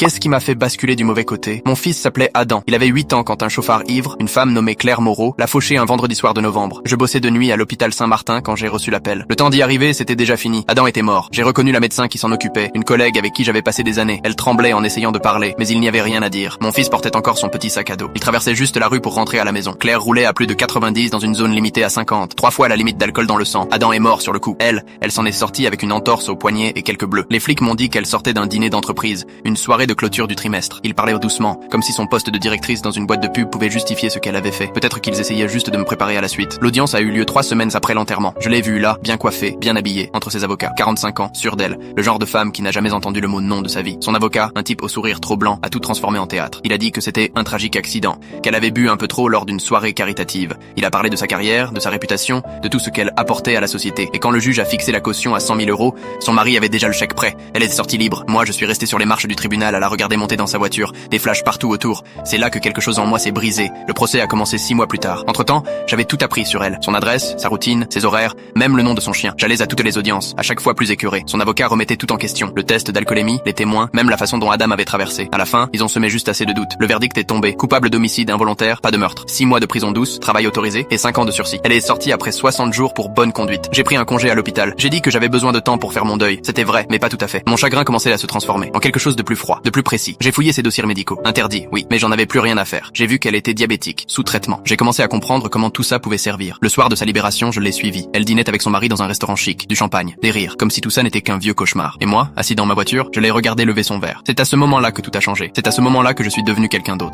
Qu'est-ce qui m'a fait basculer du mauvais côté? Mon fils s'appelait Adam. Il avait 8 ans quand un chauffard ivre, une femme nommée Claire Moreau, l'a fauché un vendredi soir de novembre. Je bossais de nuit à l'hôpital Saint-Martin quand j'ai reçu l'appel. Le temps d'y arriver, c'était déjà fini. Adam était mort. J'ai reconnu la médecin qui s'en occupait, une collègue avec qui j'avais passé des années. Elle tremblait en essayant de parler, mais il n'y avait rien à dire. Mon fils portait encore son petit sac à dos. Il traversait juste la rue pour rentrer à la maison. Claire roulait à plus de 90 dans une zone limitée à 50. 3 fois la limite d'alcool dans le sang. Adam est mort sur le coup. Elle s'en est sortie avec une entorse au poignet et quelques bleus. Les flics m'ont dit qu'elle sortait d'un dîner d'entreprise, une soirée de clôture du trimestre. Il parlait doucement, comme si son poste de directrice dans une boîte de pub pouvait justifier ce qu'elle avait fait. Peut-être qu'ils essayaient juste de me préparer à la suite. L'audience a eu lieu 3 semaines après l'enterrement. Je l'ai vue là, bien coiffée, bien habillée, entre ses avocats. 45 ans, sûre d'elle, le genre de femme qui n'a jamais entendu le mot non de sa vie. Son avocat, un type au sourire trop blanc, a tout transformé en théâtre. Il a dit que c'était un tragique accident, qu'elle avait bu un peu trop lors d'une soirée caritative. Il a parlé de sa carrière, de sa réputation, de tout ce qu'elle apportait à la société. Et quand le juge a fixé la caution à 100 000 €, son mari avait déjà le chèque prêt. Elle était sortie libre. Moi, je suis resté sur les marches du tribunal à la regarder monter dans sa voiture, des flashs partout autour. C'est là que quelque chose en moi s'est brisé. Le procès a commencé 6 mois plus tard. Entre-temps, j'avais tout appris sur elle. Son adresse, sa routine, ses horaires, même le nom de son chien. J'allais à toutes les audiences, à chaque fois plus écœuré. Son avocat remettait tout en question. Le test d'alcoolémie, les témoins, même la façon dont Adam avait traversé. À la fin, ils ont semé juste assez de doutes. Le verdict est tombé. Coupable d'homicide involontaire, pas de meurtre. 6 mois de prison douce, travail autorisé et 5 ans de sursis. Elle est sortie après 60 jours pour bonne conduite. J'ai pris un congé à l'hôpital. J'ai dit que j'avais besoin de temps pour faire mon deuil. C'était vrai, mais pas tout à fait. Mon chagrin commençait à se transformer en quelque chose de plus froid, de plus précis. J'ai fouillé ses dossiers médicaux. Interdit, oui, mais j'en avais plus rien à faire. J'ai vu qu'elle était diabétique, sous traitement. J'ai commencé à comprendre comment tout ça pouvait servir. Le soir de sa libération, je l'ai suivie. Elle dînait avec son mari dans un restaurant chic, du champagne, des rires, comme si tout ça n'était qu'un vieux cauchemar. Et moi, assis dans ma voiture, je l'ai regardé lever son verre. C'est à ce moment-là que tout a changé. C'est à ce moment-là que je suis devenu quelqu'un d'autre.